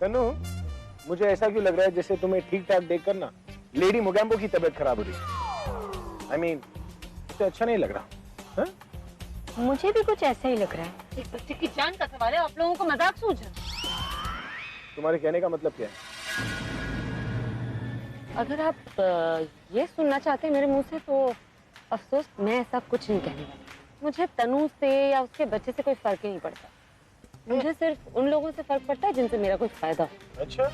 तनु, मुझे ऐसा क्यों लग रहा है जैसे तुम्हें ठीक ठाक देखकर ना लेडी मोगैम्बो की तबीयत खराब हो रही है। I mean, मुझे अच्छा नहीं लग रहा। हा? मुझे भी कुछ ऐसा ही लग रहा है। एक बच्चे की जान का सवाल है, आप लोगों को मजाक सूझा? तुम्हारे कहने का मतलब क्या है? अगर आप ये सुनना चाहते हैं मेरे मुंह से तो अफसोस, मैं ऐसा कुछ नहीं कहने वाली। मुझे तनु से या उसके बच्चे से कोई फर्क ही नहीं पड़ता। मुझे सिर्फ उन लोगों से फर्क पड़ता है जिनसे मेरा कुछ फायदा हो। अच्छा,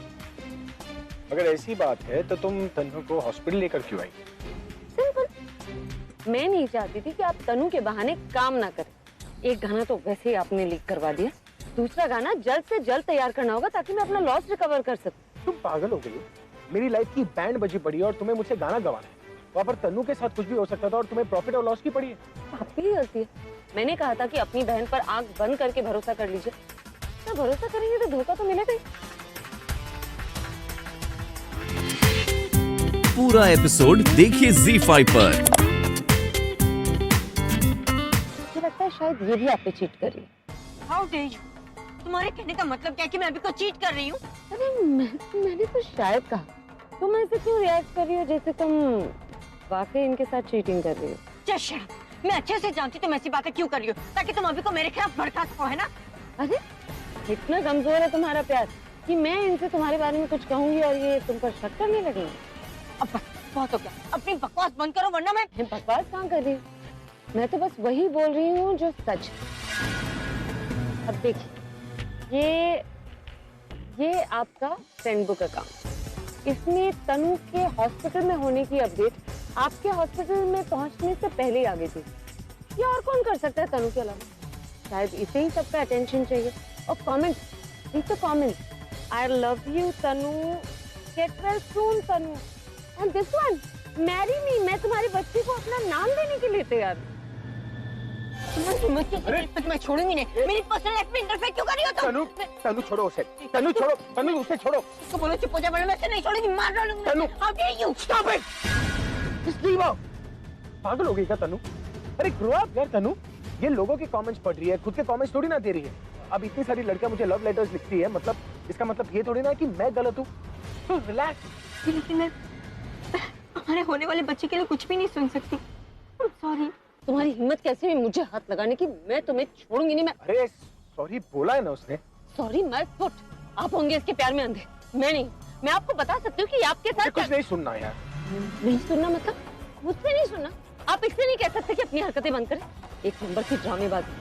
अगर ऐसी बात है तो तुम तनु को हॉस्पिटल लेकर क्यों आई? सिंपल, मैं नहीं चाहती थी कि आप तनु के बहाने काम ना करें। एक गाना तो वैसे ही आपने लीक करवा दिया, दूसरा गाना जल्द से जल्द तैयार करना होगा ताकि मैं अपना लॉस रिकवर कर सकूं। तुम पागल हो गई हो? मेरी लाइफ की बैंड बजी पड़ी है और तुम्हें मुझसे गाना गवाना है। वहाँ पर तनु के साथ कुछ भी हो सकता था और तुम्हें प्रॉफिट और लॉस की पड़ी है। आपकी ही गलती है। मैंने कहा था कि अपनी बहन पर आंख बंद करके भरोसा कर लीजिए। तो भरोसा करेंगे तो धोखा तो मिलेगा ही। पूरा एपिसोड देखिए ZEE5 पर। मुझे लगता है शायद ये भी आप पे चीट कर रही है। How dare you? तुम्हारे कहने का मतलब क्या है कि मैं अभी को चीट कर रही हूँ? अरे मैंने तो शायद कहा। तुम ऐसे क्यों रिएक्ट कर रही हो जैसे तुम वाकई इनके साथ चीटिंग कर रही हो? Just shut up. मैं अच्छे से जानती तुम ऐसी बातें क्यों कर रही हो, ताकि तुम अभी को मेरे खिलाफ भड़का सको, है ना? अरे इतना कमजोर है तुम्हारा प्यार कि मैं इनसे तुम्हारे बारे में कुछ कहूंगी और ये तुम पर शक करने लगेंगे। अब बस बहुत हो गया, अपनी बकवास बंद करो वरना मैं बकवास कहाँ कर रही हूँ? मैं तो बस वही बोल रही हूँ जो सच है। अब देखिए, ये आपका फ्रेंड बुक अकाउंट, इसमें तनु के हॉस्पिटल में होने की अपडेट आपके हॉस्पिटल में पहुंचने से पहले ही आ गई थी। ये और कौन कर सकता है तनु के अलावा? शायद इसे ही सबका अटेंशन चाहिए। और कमेंट, ये तो comment, I love you Tanu, get well soon Tanu, and this one, marry me, मैं तुम्हारी बच्ची को अपना नाम देने के लिए तैयार हूँ। मैं छोड़ूंगी नहीं। मेरी पर्सनल लाइफ में इंटरफेयर क्यों कर रही हो तुम? तनु छोड़ो उसे। तनु छोड़ो, तनु उसे छोड़ो। उसको बोलो चुप हो जा वरना मैं इसे नहीं छोड़ूंगी, मार डालूंगी। तनु, How dare you? Stop it. पागल हो गई क्या तनु? अरे ग्रो अप यार तनु। ये लोगों के कमेंट्स पढ़ रही है, खुद के कमेंट्स थोड़ी ना दे रही है। अब इतनी सारी लड़कियां मुझे लव लेटर्स लिखती है, मतलब इसका मतलब ये थोड़ी ना कि मैं गलत हूँ। तो रिलैक्स। लेकिन मैं हमारे होने वाले बच्चे के लिए कुछ भी नहीं सुन सकती। सॉरी। तुम्हारी हिम्मत कैसे हुई मुझे हाथ लगाने की? मैं तुम्हें छोड़ूंगी नहीं। मैं अरे सॉरी बोला है ना उसने। सॉरी मत फुट, आप होंगे इसके प्यार में अंधे, मैं नहीं। मैं आपको बता सकती हूँ कि आपके साथ कुछ नहीं सुनना यार। नहीं सुनना मतलब? मुझसे नहीं सुनना? आप इससे नहीं कह सकते कि अपनी हरकतें बंद करें। एक नंबर की ड्रामेबाजी।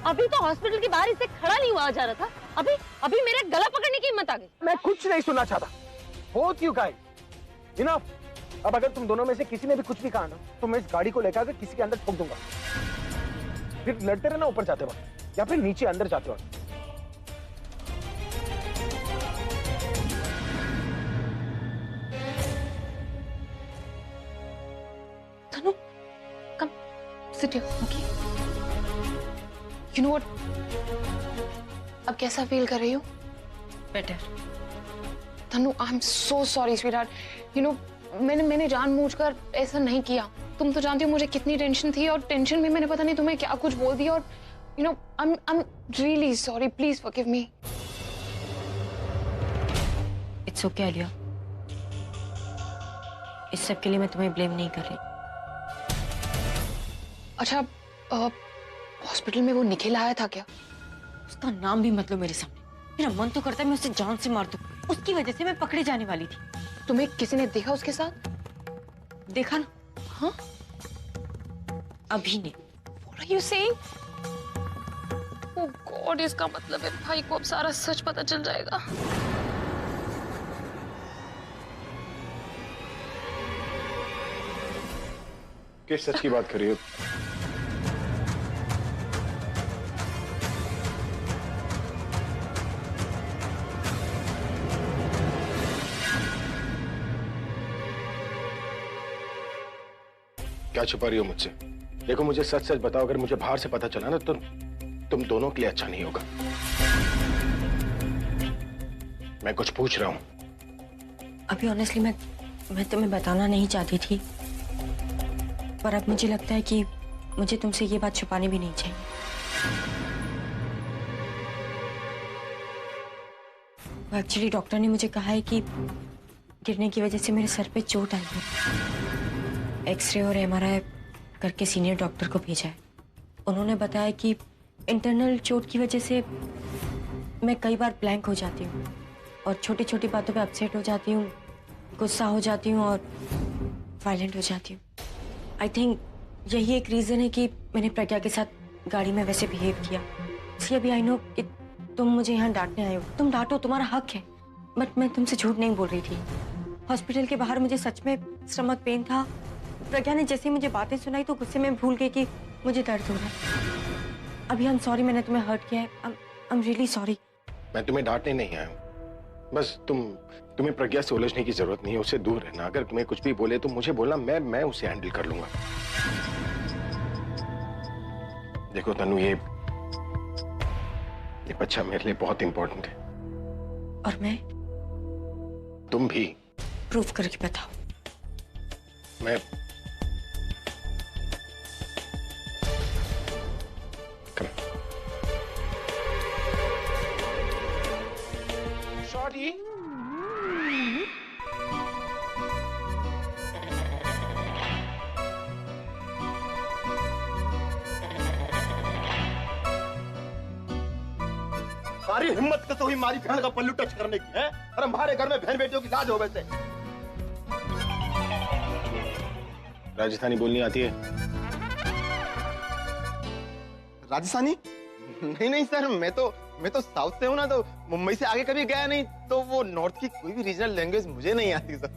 अभी तो हॉस्पिटल के बाहर इसे खड़ा नहीं हुआ जा रहा था, अभी मेरे गला पकड़ने की हिम्मत आ गई। मैं कुछ नहीं सुनना चाहता। Both you guys, enough. अब अगर तुम दोनों में से किसी ने भी कुछ भी कहा ना तो मैं इस गाड़ी को लेकर आकर किसी के अंदर ठोक दूंगा। फिर लड़ते रहना ऊपर जाते वक्त या फिर नीचे अंदर जाते वक्त। तनु, come, sit here, okay? You know what? अब कैसा फील कर रही हो? Better. Tanu, I am so sorry sweetheart. You know, मैंने जानबूझकर ऐसा नहीं किया। तुम तो जानती हो मुझे कितनी टेंशन थी और टेंशन में मैंने पता नहीं तुम्हें क्या कुछ बोल दिया और you know I am really sorry, please forgive me. It's okay Alia, इस सब के लिए मैं तुम्हें ब्लेम नहीं कर रही। अच्छा, हॉस्पिटल में वो निखिल आया था क्या? उसका नाम भी मत लो मेरे सामने। मेरा मन तो करता है मैं उसे जान से मार दूं। उसकी वजह से मैं पकड़े जाने वाली थी। तुम्हें किसी ने देखा उसके साथ? देखा ना? हाँ, अभी नहीं। What are you saying? Oh God, इसका मतलब है भाई को अब सारा सच पता चल जाएगा। किस सच की बात कर रही हो? क्या छुपा रही हो मुझसे? देखो मुझे सच सच बताओ, अगर मुझे बाहर से पता चला ना तो तुम दोनों के लिए अच्छा नहीं होगा। मैं कुछ पूछ रहा हूं। अभी ऑनेस्टली मैं तुम्हें बताना नहीं चाहती थी, पर अब मुझे लगता है कि मुझे तुमसे ये बात छुपानी भी नहीं चाहिए। एक्चुअली डॉक्टर ने मुझे कहा है कि गिरने की वजह से मेरे सर पे चोट आई है। एक्सरे और एमआरआई करके सीनियर डॉक्टर को भेजा है। उन्होंने बताया कि इंटरनल चोट की वजह से मैं कई बार ब्लैंक हो जाती हूँ और छोटी छोटी बातों पे अपसेट हो जाती हूँ, गुस्सा हो जाती हूँ और वायलेंट हो जाती हूँ। आई थिंक यही एक रीज़न है कि मैंने प्रज्ञा के साथ गाड़ी में वैसे बिहेव किया। इसलिए भी आई नो कि तुम मुझे यहाँ डांटने आए हो। तुम डांटो, तुम्हारा हक है, बट मैं तुमसे झूठ नहीं बोल रही थी। हॉस्पिटल के बाहर मुझे सच में स्टमक पेन था। प्रज्ञा ने जैसे मुझे बातें सुनाई तो गुस्से में भूल गई कि मुझे दर्द हो रहा है। अभी आई एम सॉरी, मैंने तुम्हें हर्ट किया है। I am really sorry. मैं तुम्हें डांटने नहीं आया हूँ, बस तुम्हें प्रज्ञा से उलझने की जरूरत नहीं है, उससे दूर रहना। अगर तुम्हें कुछ भी बोले तो मुझे बोलना, मैं उसे हैंडल कर लूंगा। देखो तनु, ये बच्चा मेरे लिए बहुत इंपॉर्टेंट है। और मैं? तुम भी। प्रूफ करके बताओ। मैं सॉरी। सारी हिम्मत कैसे हुई हमारी बहन का पल्लू टच करने की है? और हमारे घर में बहन बेटियों की लाज हो वैसे। राजस्थानी बोलनी आती है? राजस्थानी? नहीं सर, मैं तो साउथ से हूँ ना, तो मुंबई से आगे कभी गया नहीं, तो वो नॉर्थ की कोई भी रीजनल लैंग्वेज मुझे नहीं आती सर।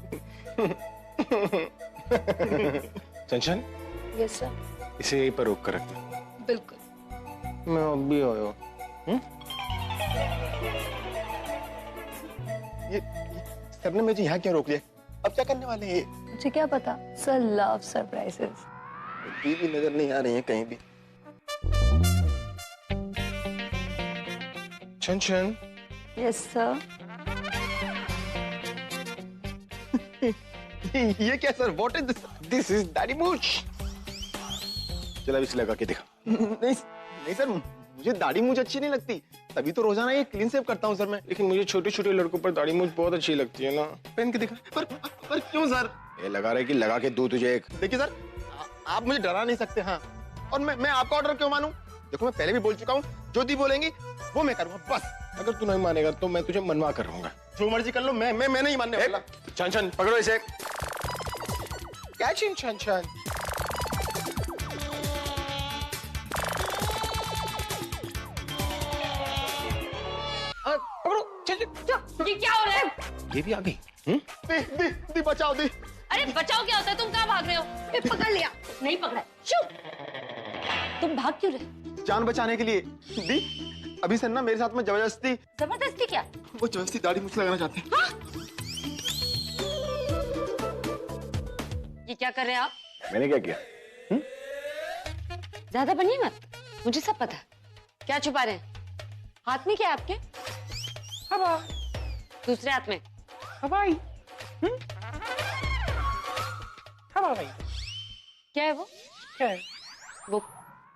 Chanchan, yes sir. इसे यहीं पर रोक कर रखना। बिल्कुल। मैं अब भी आया। ये सर ने मुझे यहाँ क्यों रोक लिया? अब क्या करने वाले हैं? मुझे क्या पता, सर लव सरप्राइजेस। भी नजर नहीं आ रही है कहीं भी। Chanchan, yes sir. ये क्या sir? What is this? This is दाढ़ी मूछ। चल अब इसे लगा के दिखा। नहीं सर, मुझे दाढ़ी मूछ अच्छी नहीं लगती, तभी तो रोजाना ये क्लीन शेव करता हूँ सर मैं। लेकिन मुझे छोटे छोटे लड़कों पर दाढ़ी मूछ बहुत अच्छी लगती है ना। पहन के दिखा। पर क्यों सर? ये लगा रहे कि लगा के दूं तुझे एक। देखिए सर, आप मुझे डरा नहीं सकते। हाँ, और मैं आपका ऑर्डर क्यों मानूं? देखो मैं पहले भी बोल चुका हूँ, जो दी बोलेंगी वो मैं करूंगा बस। अगर तू नहीं मानेगा तो मैं तुझे मनवा कर रहूंगा। जो मर्जी कर लो, मैं नहीं मानने वाला। चंचन पकड़ो इसे। Catch in Chanchan. पकड़ो चंचन। ये क्या हो रहा है? ये भी आ गई। दी बचाओ दी। अरे बचाओ क्या होता है? तुम कहाँ भाग रहे हो? ये पकड़ लिया। नहीं पकड़ा। चुप। तुम भाग क्यों रहे? जान बचाने के लिए। दी, अभी सर ना मेरे साथ में जबरदस्ती जबरदस्ती क्या? वो जबरदस्ती दाढ़ी मूछ लगाना चाहते हैं। हाँ? ये क्या कर रहे हैं आप? मैंने क्या किया? ज्यादा बनिए मत, मुझे सब पता है। क्या छुपा रहे हैं? हाथ में क्या है आपके? हवा। दूसरे हाथ में? हवाई। हवा भाई। क्या है वो? क्या है? वो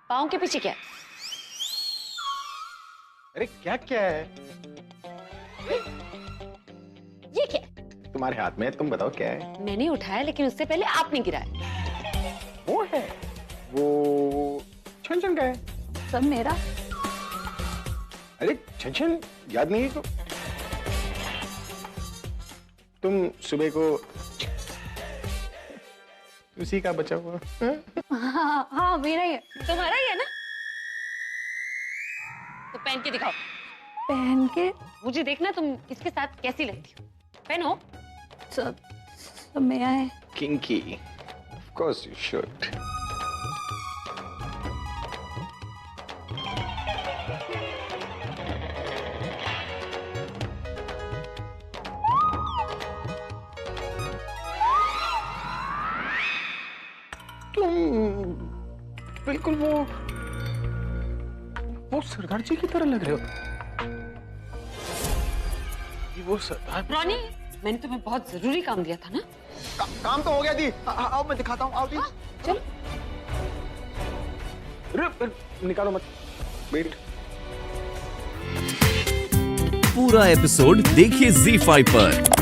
पाँव के पीछे क्या है? अरे क्या क्या है? ये क्या है? तुम्हारे हाथ में है, तुम बताओ क्या है? मैंने उठाया, लेकिन उससे पहले आपने गिराया। वो है, वो छन का है। सब मेरा। अरे छन याद नहीं है तो? तुम सुबह को उसी का बचा हुआ। हाँ मेरा ही है। तुम्हारा ही है ना? तो पहन के दिखाओ। पहन के? मुझे देखना तुम इसके साथ कैसी लगती हो। पहनो। सब मेरा है। Kinky. Of course you should. तुम बिल्कुल वो सरदार जी की तरह लग रहे हो। ये वो सरदार। रॉनी, मैंने तुम्हें बहुत जरूरी काम दिया था ना? काम तो हो गया दी। आओ मैं दिखाता हूँ। आओ दी। चलो। निकालो मत। वेट। पूरा एपिसोड देखिए ZEE5 पर।